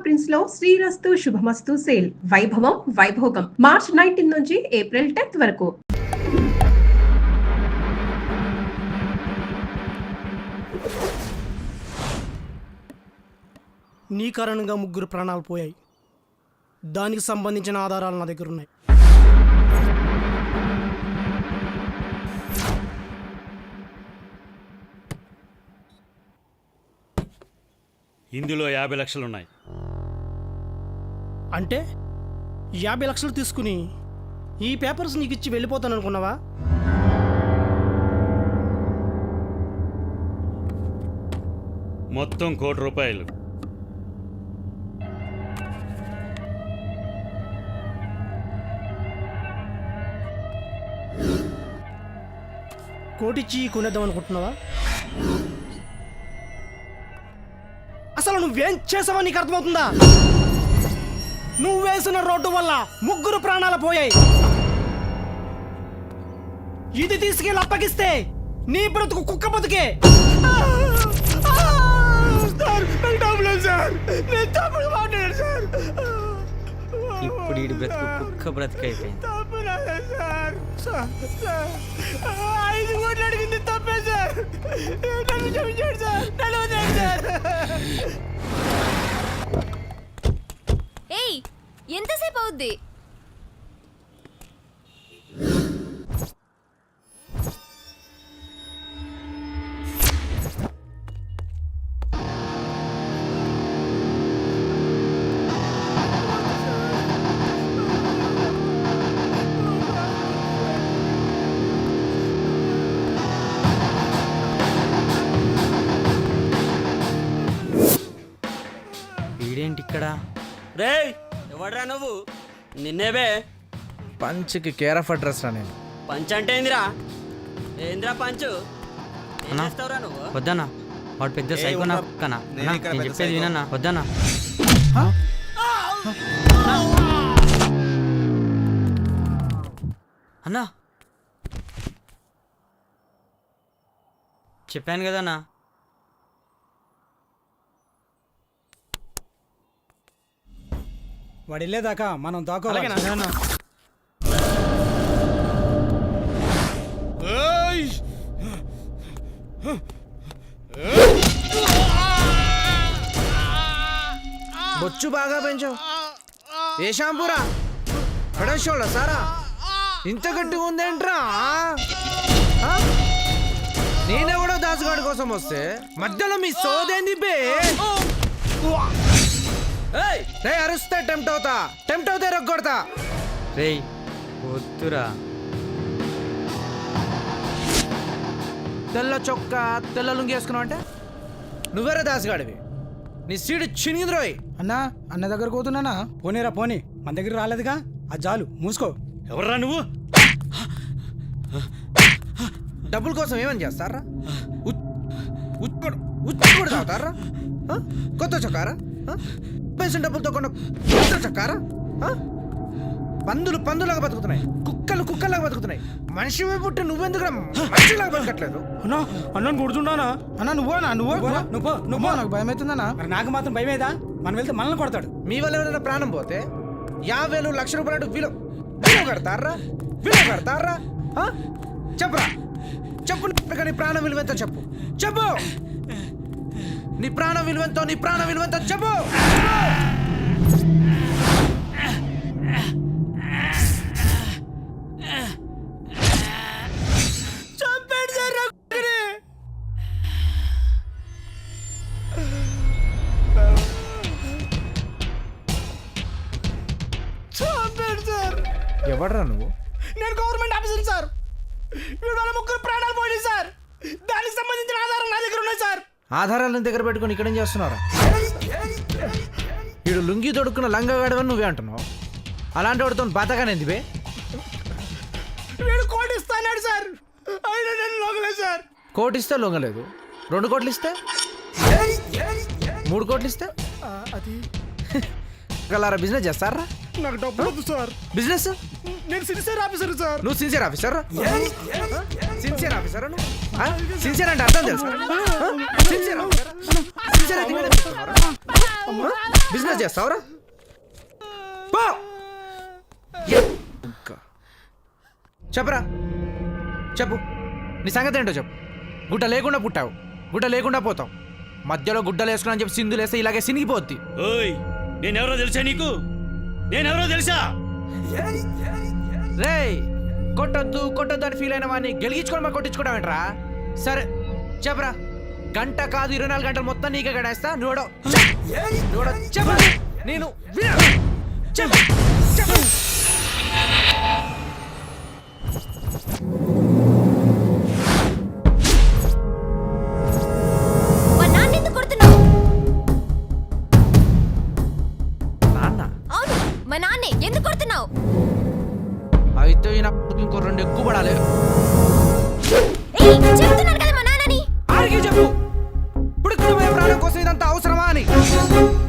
Prince లో శ్రీరస్తు శుభమస్తు sale వైభవం Vaibhogam March 19 నుంచి ఏప్రిల్ 10 వరకు. నీ కారణంగా 3 ప్రాణాలు పోయాయి. దానికి సంబంధించిన ఆధారాలు నా దగ్గర ఉన్నాయి. ఇందులో 50 లక్షలు ఉన్నాయి. అంటే 50 లక్షలు తీసుకుని ఈ పేపర్స్ నీకు ఇచ్చి వెళ్ళిపోతాను అనుకున్నావా? మొత్తం ₹1,00,00,000. కోటిచ్చి కొనేద్దాం అనుకుంటున్నావా? అసలు నువ్వేం చేసావని నీకు అర్థమవుతుందా? నువ్వు వేసిన రోడ్డు వల్ల 3 ప్రాణాలు పోయాయి. ఇది తీసుకెళ్ళి అప్పగిస్తే నీ బ్రతుకు కుక్క బతుకే. ఇప్పుడు ఈ బ్రతుకు కుక్క బ్రతికైపోయింది. 5 కోట్లు అడిగింది తప్పే సార్. నన్ను క్షమించండి సార్. నన్ను వదిలేయండి సార్. ఏయ్, ఎంతసేపు అవుద్ది? వీడేంటి ఇక్కడ? రేయ్, ఎవడ్రా నువ్వు? నిన్నేబే. పంచ్కి కేర్ ఆఫ్ అడ్రస్ రా. నేను పంచ్ అంటే ఏందిరా? ఏందిరా పంచు? ఏం చేస్తావురా నువ్వు? వద్దన్నా, వాడు పెద్ద సైకో నా పక్కన. నేను చెప్పేది వినన్నా. వద్దన్నా. అన్నా, చెప్పాను కదన్నా. వాడు వెళ్ళేదాకా మనం దాకోవాలి. బొచ్చు బాగా పెంచావు. ఏ షాంపూరా? పడేసోళ్ళ సారా ఇంత గట్టిగా ఉందేంట్రా? నేనెవడో దాసుగాడి కోసం వస్తే మధ్యలో మీ సోదేంది బే? అరుస్తా టెంప్ట్ అవుతా రొగ్గొడతా. రేయ్ వద్దురా. తెల్ల చొక్కా తెల్ల లుంగి వేసుకున్నావు అంటే నువ్వేరే దాసుగాడివి. నీ సీడు చినిగింది రోయ్. అన్న దగ్గర పోతున్నానా? పోనీరా పోనీ, మన దగ్గర రాలేదుగా. అది చాలు, మూసుకో. ఎవర్రా నువ్వు? డబ్బుల కోసం ఏమని చేస్తారా? ఉచ్చి కూడా తాగుతారా? కొత్త చొక్కారా? పెన్షన్ డబ్బులతో కొన్న కొత్త చొక్కారా? పందులు పందులాగా బతుకుతున్నాయి, కుక్కలు కుక్కలాగా బతుకుతున్నాయి. మనిషి పుట్టి నువ్వెందుకు మనిషిలాగా బతకట్లేదు? అన్నా అన్నను కొడుతున్నానా? అన్న నువ్వు నాకు భయం అవుతుందన్నా. నాకు మాత్రం భయమేదా? మనం వెళ్తే మనల్ని కొడతాడు. మీ వల్ల ఏదైనా ప్రాణం పోతే 50,000 1,00,000 రూపాయలు విలువ కడతారా? చెప్పరా, చెప్పు. నీ ప్రాణం విలువెంతో చెప్పు. నీ ప్రాణ విలువెంతో చెప్పు. ఎవడరా నువ్వు? నేను గవర్నమెంట్ ఆఫీసర్ సార్. వీడు వాళ్ళ 3 ప్రాణాలు పోయింది సార్. దానికి సంబంధించిన ఆధారాలు నా దగ్గర ఉన్నాయి సార్. ఆధారాలను దగ్గర పెట్టుకుని ఇక్కడేం చేస్తున్నారా? వీడు లుంగి తొడుక్కున్న లంగగాడవని నువ్వే అంటున్నావు. అలాంటి వాడితో బతకనేది బే? వీడు కోటి ఇస్తాడు సార్. అయినా నేను లొంగలేదు సార్. కోటి ఇస్తే లొంగలేదు. 2 కోట్లు ఇస్తే? 3 కోట్లు ఇస్తే? అది గలారా బిజినెస్ చేస్తారా? నాకు డబ్బులు వద్దు సార్. బిజినెస్? నేను సిన్సియర్ ఆఫీసర్ సార్. నువ్వు sincere officer? Sincere officer? Sincere అంటే అర్థం తెలుసా? సిన్సియర్ బిజినెస్ చేస్తావురా పో ఇంకా. చెప్పరా చెప్పు నీ సంగతి ఏంటో చెప్పు. గుడ్డ లేకుండా పుట్టావు, గుడ్డ లేకుండా పోతావు. మధ్యలో గుడ్డలు వేసుకుని చెప్పి సింధులు వేస్తే ఇలాగే సినిగిపోద్ది. ఓయ్ నేనెవరో తెలుసా నీకు? నేనెవరో తెలుసా? రేయ్ కొట్టొద్దు కొట్టొద్దు అని ఫీల్ అయిన వాడిని గెలిగించుకొని మరి కొట్టించుకోవడం ఏంట్రా? సరే చెప్పరా. గంట కాదు 24 గంటలు మొత్తం నీకే గడేస్తా. నువ్వడో చెప్పు. నేను చెప్పు చెప్పు. మా నాన్న ఎందుకు కొడుతున్నావు? నాన్న అవును, మా నాన్నే ఎందుకు కొడుతున్నావు? అయితే ఈయన ఇంకో 2 ఎక్కువ పడాలి. ఏయ్, చెప్తున్నాను కదా మా నాన్నని. ఆడికి చెప్పు. పుడుకునే ప్రాణం కోసం ఇదంతా అవసరమా అని.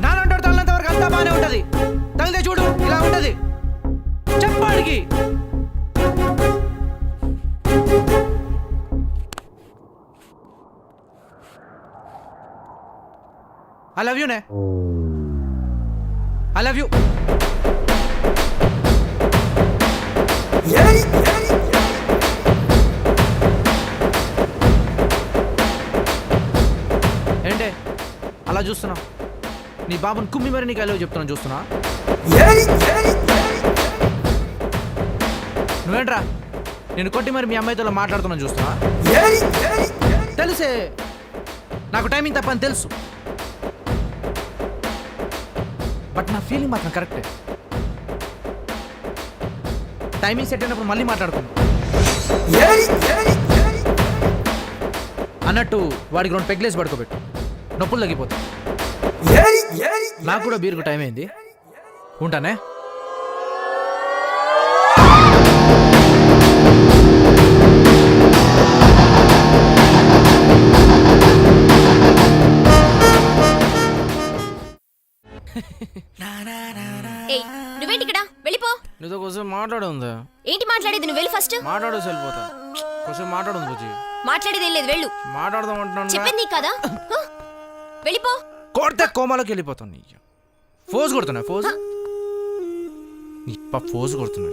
నానంటాడు తగినంత వరకు అంతా బాగానే ఉంటది. తగిలితే చూడు ఇలా ఉంటది. చెప్పాడికి. I love you, ne. I love you. ఏంటే అలా చూస్తున్నావు? నీ బాబుని కుమ్మి మరి నీకు అలవ్ చెప్తున్నాను చూస్తున్నా. నువ్వేంట్రా నేను కొట్టి మరి మీ అమ్మాయితో మాట్లాడుతున్నాను చూస్తున్నా. తెలుసే నాకు టైమింగ్ తప్పని తెలుసు. బట్ నా ఫీలింగ్ మాత్రం కరెక్టే. టైమింగ్ సెట్ అయినప్పుడు మళ్ళీ మాట్లాడుకుందాం అన్నట్టు. వాడికి 2 పెగ్లేసి పడుకోబెట్టు, నొప్పులు తగ్గిపోతాయి. నాకు కూడా బీరుకు టైం అయింది, ఉంటానే. ఏయ్, నువ్వేంటి ఇక్కడ? వెళ్ళిపో. నీతో కొంచెం మాట్లాడే ఉందా? ఏంటి మాట్లాడేది? నువ్వు వెళ్ళి ఫస్ట్. మాట్లాడే వెళ్ళిపోతా. కొంచెం మాట్లాడుంది బుజ్జి. మాట్లాడేది ఏం లేదు, వెళ్ళు. మాట్లాడదాం అంటున్నాను. చెప్పింది నీకు కదా. హ? వెళ్ళిపో. కొడితే కోమాలోకి వెళ్ళిపోతాను. నీ ఫోజ్ కొడుతున్నా. ఫోజ్ ఫోజ్ కొడుతున్నా.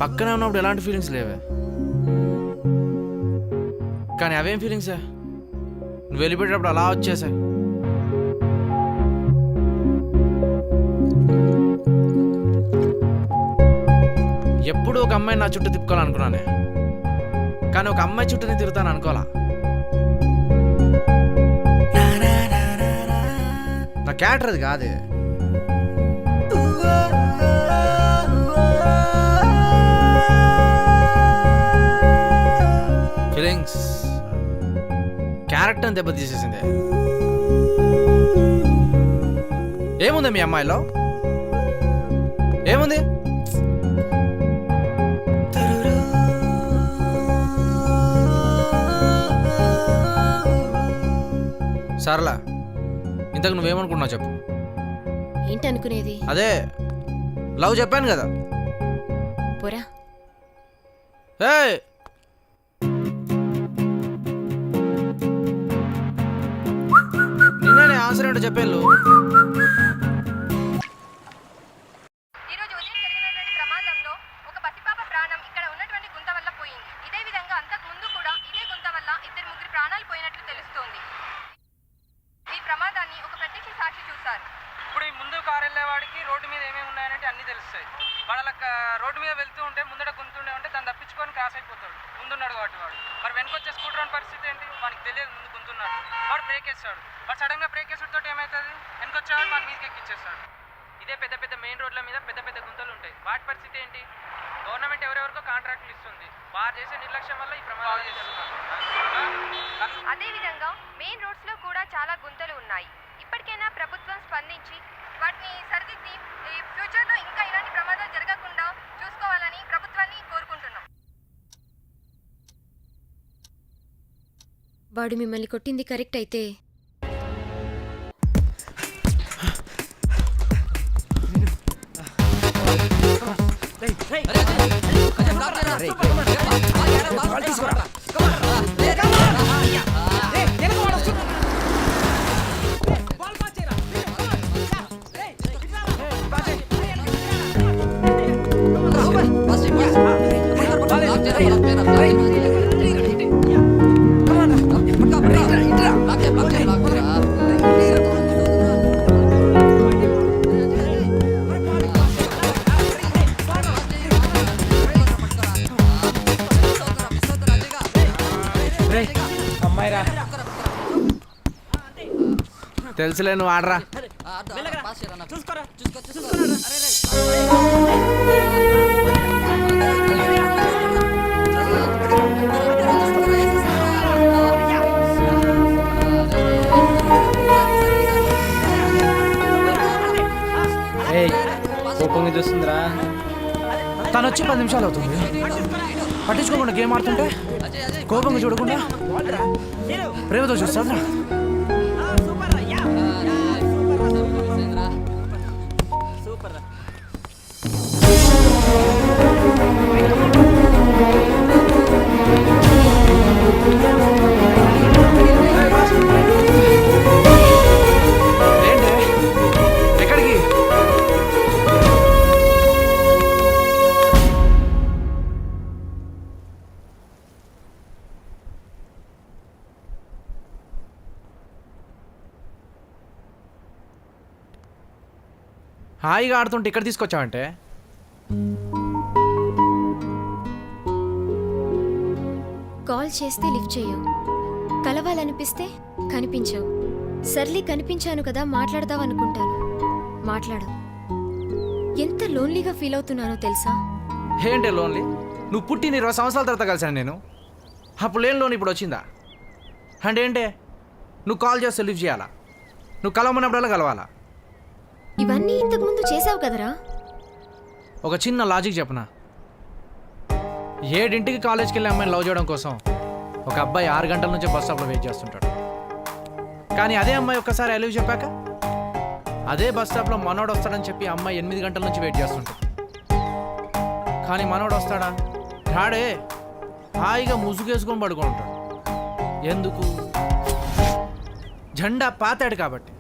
పక్కనే ఉన్నప్పుడు ఎలాంటి ఫీలింగ్స్ లేవే, కానీ అవేం ఫీలింగ్సే నువ్వు వెళ్ళిపోయేటప్పుడు అలా వచ్చేసాయి. ఎప్పుడు ఒక అమ్మాయి నా చుట్టూ తిప్పుకోవాలనుకున్నానే, కానీ ఒక అమ్మాయి చుట్టూనే తిరుగుతాను అనుకోవాలా. నా క్యారెక్టర్ అది కాదే. ఫీలింగ్స్ క్యారెక్టర్ దెబ్బ తీసేసిందే. ఏముంది మీ అమ్మాయిలో? ఏముంది? సర్లా, ఇంతకు నువ్వేమనుకున్నావు చెప్పు. ఏంటనుకునేది? అదే లవ్ చెప్పాను కదా. పోరా. ఏయ్ నిన్ననే ఆన్సర్ ఏంటో చెప్పేళ్ళు. ఈరోజు ఉదయం జరిగినటువంటి ప్రమాదంలో ఒక పసిపాప ప్రాణం ఇక్కడ ఉన్నటువంటి గుంత వల్ల పోయింది. ఇదే విధంగా అంతకు ముందు కూడా ఇదే గుంత వల్ల 2-3 ప్రాణాలు పోయినట్లు తెలుస్తోంది. ఈ ప్రమాదాన్ని ఒక ప్రత్యక్ష సాక్షి చూశారు. ఇప్పుడు ఈ ముందు కారు వెళ్ళేవాడికి రోడ్డు మీద ఏమేమి ఉన్నాయనంటే అన్నీ తెలుస్తాయి. వాళ్ళ రోడ్డు మీద వెళ్తూ ఉంటే ముందట గుంతుండే ఉంటే దాన్ని తప్పించుకొని క్రాస్ అయిపోతాడు, ముందున్నాడు కాబట్టి వాడు. మరి వెనకొచ్చే స్కూటర్ అని పరిస్థితి ఏంటి? వానికి తెలియదు ముందు గుంతున్నాడు, వాడు బ్రేక్ వేస్తాడు. వాడు సడన్గా బ్రేక్ వేసుడుతో ఏమవుతుంది? వెనకొచ్చేవాడు మన మీదకి ఎక్కిచ్చేస్తాడు. ఇదే పెద్ద పెద్ద మెయిన్ రోడ్ల మీద పెద్ద పెద్ద గుంతలు ఉంటాయి. వాటి పరిస్థితి ఏంటి? గవర్నమెంట్ ఎవరెవరికో కాంట్రాక్ట్లు ఇస్తుంది, వారు చేసే నిర్లక్ష్యం వల్ల ఈ ప్రమాదాలు చేస్తున్నారు. అదే విధంగా మెయిన్ రోడ్స్ లో కూడా చాలా గుంతలు ఉన్నాయి. ఇప్పటికైనా ప్రభుత్వం స్పందించి వాటిని సరిదిద్ది ఈ ఫ్యూచర్ లో ఇంకా ఇలాంటి ప్రమాదాలు జరగకుండా చూసుకోవాలని ప్రభుత్వాన్ని కోరుకుంటున్నాం. వాడు మిమ్మల్ని కొట్టింది కరెక్ట్ అయితే అమ్మాయిరా తెలుసులే నువ్వు ఆడరా. చూసుకోరా కోపంగా చూస్తుందిరా. తను వచ్చి 10 నిమిషాలు అవుతుంది, పట్టించుకోకుండా గేమ్ ఆడుతుంటే కోపంగా చూడకుండా ప్రేమతో చూస్తారా. సూపర్ రా. ఏంటి ఎక్కడికి? హాయిగా ఆడుతుంటే ఇక్కడ తీసుకొచ్చావంటే? కాల్ చేస్తే లిఫ్ట్ చేయవు, కలవాలనిపిస్తే కనిపించవు. సర్లీ కనిపించాను కదా మాట్లాడదాం అనుకుంటాను, మాట్లాడవు. ఎంత లోన్లీగా ఫీల్ అవుతున్నానో తెలుసా? ఏంటి లోన్లీ? నువ్వు పుట్టిన 20 సంవత్సరాల తర్వాత కలిసాను నేను. అప్పుడు లేని లోన్ ఇప్పుడు వచ్చిందా? అంటే ఏంటే నువ్వు కాల్ చేస్తే లిఫ్ట్ చేయాలా? నువ్వు కలవమన్నప్పుడల్లా కలవాలా? ఇవన్నీ ఇంతకుముందు చేసావు కదరా. ఒక చిన్న లాజిక్ చెప్పనా? 7 కాలేజ్కి వెళ్ళి అమ్మాయిని లవ్ చేయడం కోసం ఒక అబ్బాయి 6 గంటల నుంచి బస్ స్టాప్లో వెయిట్ చేస్తుంటాడు. కానీ అదే అమ్మాయి ఒక్కసారి ఐ లవ్ చెప్పాక అదే బస్ స్టాప్లో మనోడు వస్తాడని చెప్పి అమ్మాయి 8 గంటల నుంచి వెయిట్ చేస్తుంటాడు. కానీ మనోడు వస్తాడా? రాడే. హాయిగా ముసుగేసుకొని పడుకొని ఉంటాడు. ఎందుకు? జెండా పాతాడు కాబట్టి.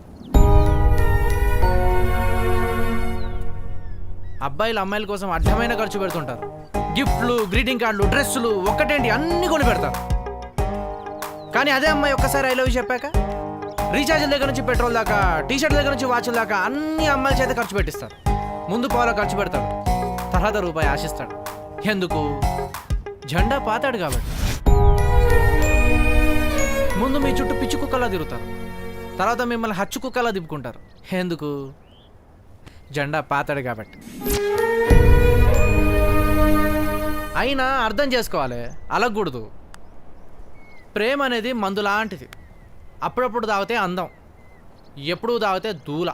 అబ్బాయిలు అమ్మాయిల కోసం అడ్డమైన ఖర్చు పెడుతుంటారు. గిఫ్ట్లు, గ్రీటింగ్ కార్డులు, డ్రెస్సులు, ఒక్కటేంటి అన్నీ కొని పెడతారు. కానీ అదే అమ్మాయి ఒక్కసారి ఐ లవ్ చెప్పాక రీఛార్జ్ల దగ్గర నుంచి పెట్రోల్ దాకా, టీషర్ట్ దగ్గర నుంచి వాచ్ల దాకా అన్ని అమ్మాయిల చేత ఖర్చు పెట్టిస్తారు. ముందు పావులో ఖర్చు పెడతాడు, తర్వాత రూపాయి ఆశిస్తాడు. ఎందుకు? జెండా పాతాడు కాబట్టి. ముందు మీ చుట్టూ పిచ్చి కుక్కలా తిరుగుతారు, తర్వాత మిమ్మల్ని హచ్చు కుక్కలా తిప్పుకుంటారు. ఎందుకు? జెండా పాతాడు కాబట్టి. అయినా అర్థం చేసుకోవాలి, అలగకూడదు. ప్రేమ అనేది మందు లాంటిది. అప్పుడప్పుడు తాగితే అందం, ఎప్పుడు తాగితే దూల.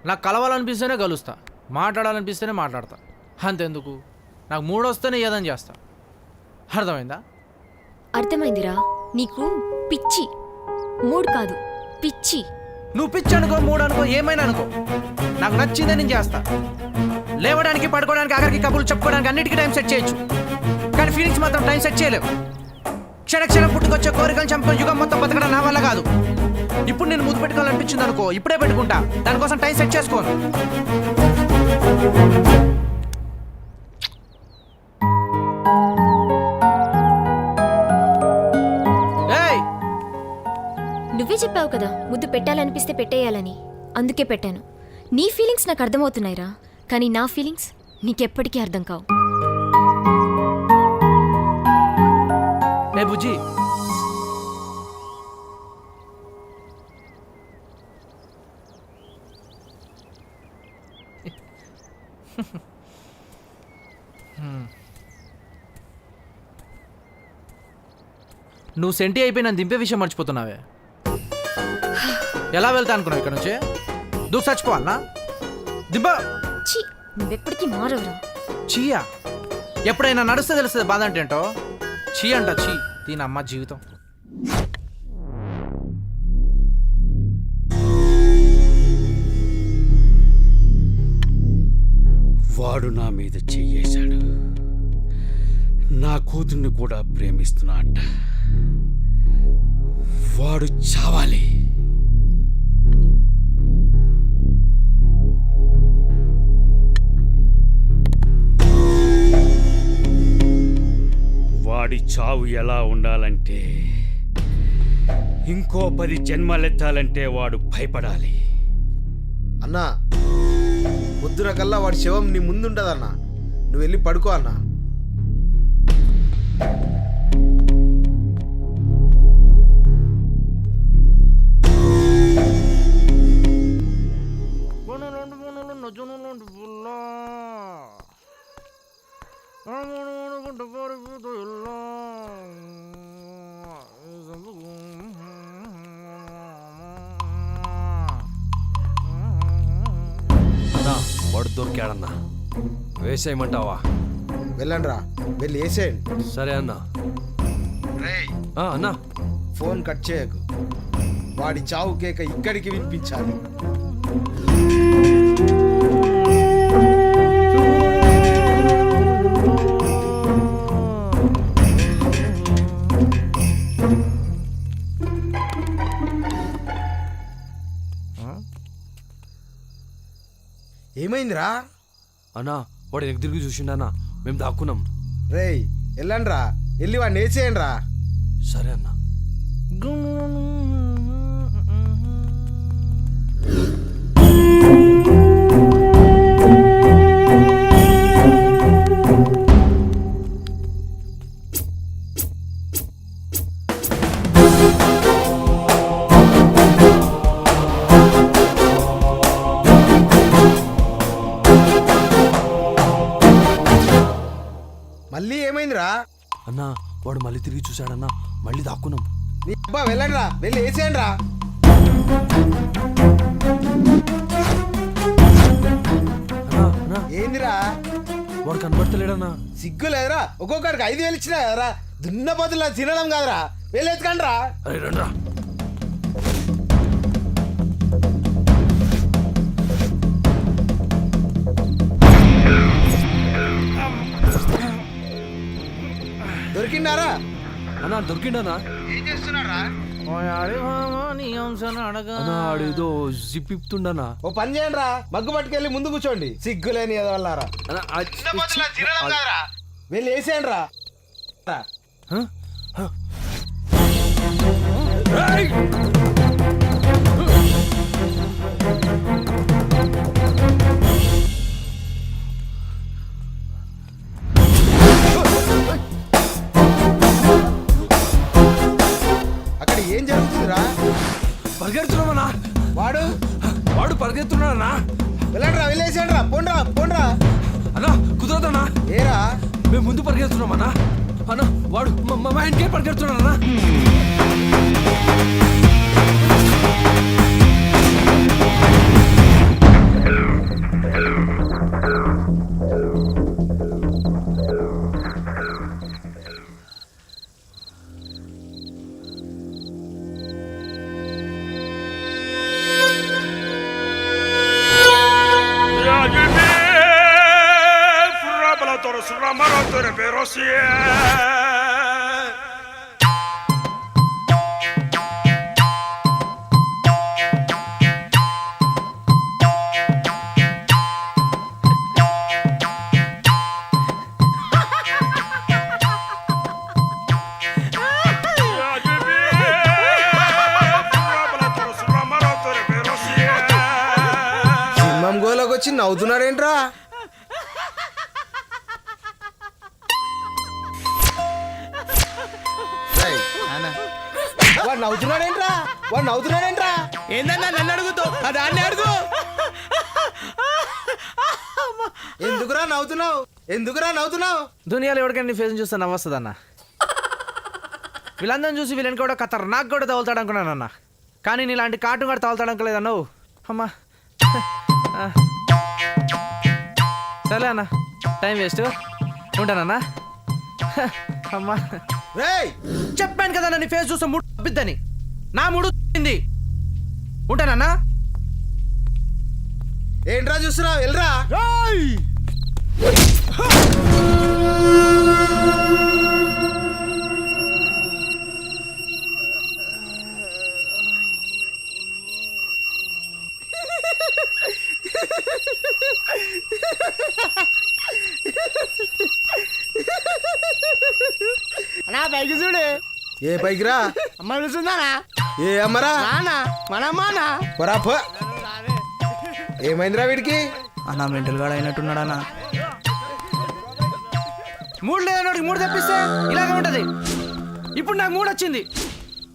నాకు కలవాలనిపిస్తేనే కలుస్తా, మాట్లాడాలనిపిస్తేనే మాట్లాడతా. అంతెందుకు, నాకు మూడు వస్తేనే ఏదని చేస్తా. అర్థమైందా? అర్థమైందిరా. నీకు పిచ్చి. మూడ్ కాదు, పిచ్చి. నువ్వు పిచ్చి అనుకో, మూడు అనుకో, ఏమైనా అనుకో, నాకు నచ్చిందే నేను చేస్తా. లేవడానికి, పడుకోవడానికి, ఆఖరికి కబుర్లు చెప్పుకోవడానికి అన్నిటికీ టైం సెట్ చేయొచ్చు. కానీ ఫీలింగ్స్ మాత్రం టైం సెట్ చేయలేవు. క్షణక్షణం పుట్టుకొచ్చే కోరికలు చంపుకొని యుగం మొత్తం బతకడం నా వల్ల కాదు. ఇప్పుడు నేను ముద్దు పెట్టుకోవాలనిపించింది అనుకో, ఇప్పుడే పెట్టుకుంటా. దానికోసం టైం సెట్ చేసుకోను. నువ్వే చెప్పావు కదా ముద్దు పెట్టాలనిపిస్తే పెట్టేయాలని. అందుకే పెట్టాను. నీ ఫీలింగ్స్ నాకు అర్థమవుతున్నాయిరా, కానీ నా ఫీలింగ్స్ నీకెప్పటికీ అర్థం కావు. ఏ బుజ్జి, నువ్వు సెంటి అయిపోయి నన్ను దింపే విషయం మర్చిపోతున్నావే. ఎలా వెళ్తా అనుకున్నావు ఇక్కడ నుంచి? దూకు చచ్చిపోవాలనా? దింప. ఛీ, నువ్వెప్పటికీ మారవురా. చీయా? ఎప్పుడైనా నడుస్తే తెలుస్తుంది బాధ అంటే ఏంటో. చీ అంట, చీ. దీని అమ్మ జీవితం. వాడు నా మీద చెయ్యేశాడు. నా కూతుర్ని కూడా ప్రేమిస్తున్నట్ట. వాడు చావాలి. వాడి చావు ఎలా ఉండాలంటే ఇంకో 10 జన్మలెత్తాలంటే వాడు భయపడాలి. అన్నా పొద్దున కల్లా వాడి శవం నీ ముందుంటదన్నా, నువ్వు వెళ్ళి పడుకో అన్నా. అన్నా వాడు దొరికాడన్నా, వేసేయమంటావా? వెళ్ళండి రా, వెళ్ళి వేసేయండి. సరే అన్నా. అన్నా ఫోన్ కట్ చేయకు, వాడి చావు కేక ఇక్కడికి వినిపించాలి. ఏమైందిరా? అన్నా వాడు వెనక్కి తిరిగి చూసిండన్నా, మేము దాక్కున్నాం. రేయ్ వెళ్ళండి రా, వెళ్ళి వాడిని వేసేయండి రా. సరే అన్నా. మళ్ళీ ఏమైందిరా? అన్నా వాడు మళ్ళీ తిరిగి చూశాడన్నా, మళ్ళీ దాక్కున్నాం. నీ అబ్బా వెళ్ళండి రా, వెళ్ళి వేసేయండి రా. అన్నా అన్నా ఏందిరా? వాడు కనబడతలేడన్నా. సిగ్గు లేదురా? ఒక్కొక్కడికి 5,000 ఇచ్చినా కదరా, దున్న బదులు తినడం కాదురా, వెళ్ళి ఎత్తుకండి రా. అరే రండ్రా. దొరికిండారా? అన్నా దొరికిండన్నా. ఏం చేస్తున్నారా? అన్నా ఆడేదో జిప్ ఇప్పుతుండన్నా. ఓ పని చేయండి రా, మగ్గు పట్టుకెళ్ళి ముందు కూర్చోండి, సిగ్గులేని ఎదవల్లారా. వెళ్ళి వేసేయండి రా. అక్కడ ఏం జరుగుతుందిరా? పరిగెడుతున్నామన్నా. వాడు వాడు పరిగెత్తున్నాడన్నా. వెళ్ళండి రా, వెళ్ళేసేయండి రా, పోండ్రా పోండ్రా. అన్నా కుదరదన్నా, ఏరా మేము ముందు పరిగెడుతున్నామన్నా. అన్నా వాడు మా ఇంటికే పరిగెడుతున్నాడన్నా. సింహం గోలోకి వచ్చి నవ్వుతున్నాడేంట్రా? వాడు నవ్వుతున్నాడేంట్రా? వాడు నవ్వుతున్నాడేంట్రా? ఏందన్నా నన్ను అడుగుతావు, అది అన్నీ అడుగు. ఎందుకురా నవ్వుతున్నావు? ఎందుకురా నవ్వుతున్నావు? దునియాలో ఎవరికైనా నీ ఫేస్ చూస్తే నవ్వొస్తుందన్న. వీళ్ళందరం చూసి వీళ్ళని కూడా ఖతర్నాక్ కూడా తగులుతాడు అనుకున్నానన్న, కానీ నీలాంటి కార్టూన్ కూడా తగులుతాడు అనుకోలేదన్నావు. అమ్మా సరే అన్న, టైం వేస్ట్, ఉంటానన్నా. అమ్మా రేయ్ చెప్పాను కదా నీ ఫేస్ చూస్తే మూడు తప్పిద్దని. నా మూడు తప్పింది. ఉంటానన్నా. ఏంట్రా చూస్తున్నావు? వెళ్ళరా. పైకి చూడు. ఏ పైకి రా. అమ్మ పిలుస్తుందానా? ఏ అమ్మరా నానా మన అమ్మానా? పోరా పో. ఏమైందిరా వీడికి? అన్నా మెంటల్ గాడు అయినట్టున్నాడన్నా. మూడు లేదన్నోడికి మూడు తెప్పిస్తే ఇలాగే ఉంటది. ఇప్పుడు నాకు మూడు వచ్చింది.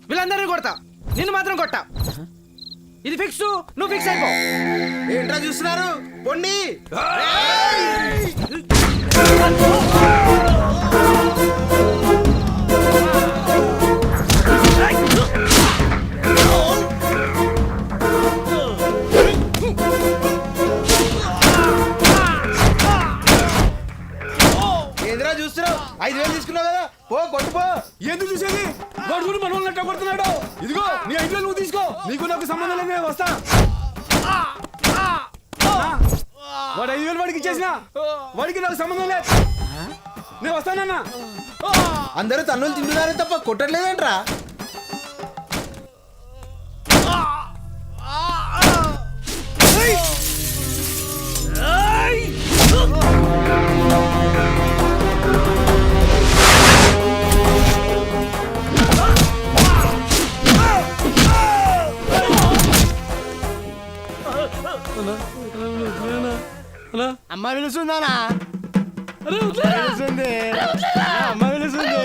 వీళ్ళందరినీ కొడతా, నిన్ను మాత్రం కొట్టా. ఇది ఫిక్స్, నువ్వు ఫిక్స్ అయిపో. ఏంట్రా చూస్తున్నారు? పొండి. ఏంద్రా చూస్తున్నావు? 5,000 తీసుకున్నావు కదా, పో కొట్టుపో. ఎందుకు చూసేది? వాడు చూడు మన వాళ్ళని ఎట్లా కొడుతున్నాడు. ఇదిగో నీ 5,000 నువ్వు తీసుకో, నీకు నాకు సంబంధం లేదు, నేను వస్తా. వాడు 5,000 వాడికి ఇచ్చేసిన, వాడికి నాకు సంబంధం లేదు, నేను వస్తానన్నా. అందరూ తన్నులు తింటున్నారే తప్ప కొట్టట్లేదంట్రా. అమ్మ పిలుస్తుందానా? పిలుస్తుంది. అమ్మ పిలుస్తుంది.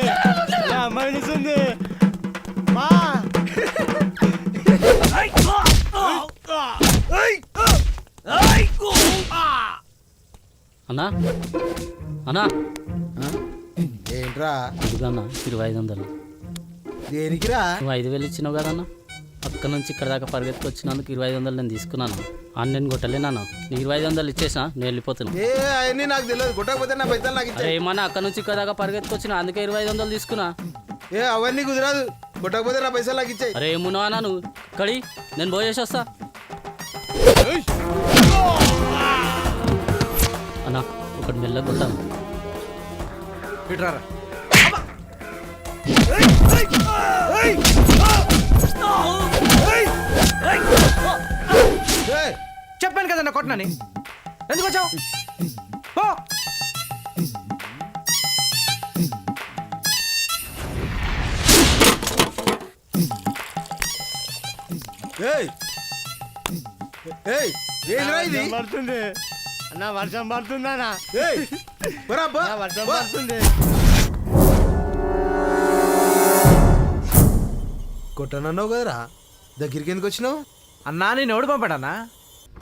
అమ్మ పిలుస్తుంది. మా అన్నా అన్నా ఏంట్రా? ఇదిగన్నా 2500. దేనికిరా? నువ్వు 5,000 ఇచ్చినావు కదన్నా, అక్కడ నుంచి ఇక్కడ దాకా పరిగెత్తుకొచ్చినందుకు 2500 నేను తీసుకున్నాను. నేను కొట్టలేనా? నీ 2500 ఇచ్చేసిన, నేను వెళ్ళిపోతున్నా. ఏ అవన్నీ నాకు తెలియదు, కొట్టకపోతే నా పైసలు నాకు అరే ఇచ్చే. ఏమన్నా అక్కడ నుంచి ఇక్కడ దాకా పరిగెత్తుకొచ్చిన, అందుకే 2500 తీసుకున్నా. ఏ అవన్నీ కుదరదు, కొట్టకపోతే నా పైసలు నాకు ఇచ్చాయి. అరే ఏమున్నావా అన్నా నువ్వు ఇక్కడి, నేను పోయేసి వస్తా. అన్నా ఒకటి మెల్లగా కొట్టాను. ఇట్రారా. చెప్పాను కదన్నా కొట్టనని. ఎందుకు వచ్చావు? పో. ఏయ్ ఏయ్ ఏంట్రా ఇది? పడుతుంది అన్న, వర్షం పడుతుందానా? ఏయ్ పోరా పో. వర్షం పో. పడుతుంది. కొట్టనన్నావు కదరా, దగ్గరికి ఎందుకు వచ్చినావు? అన్నా నేను ఎవడు పంపాడన్నా?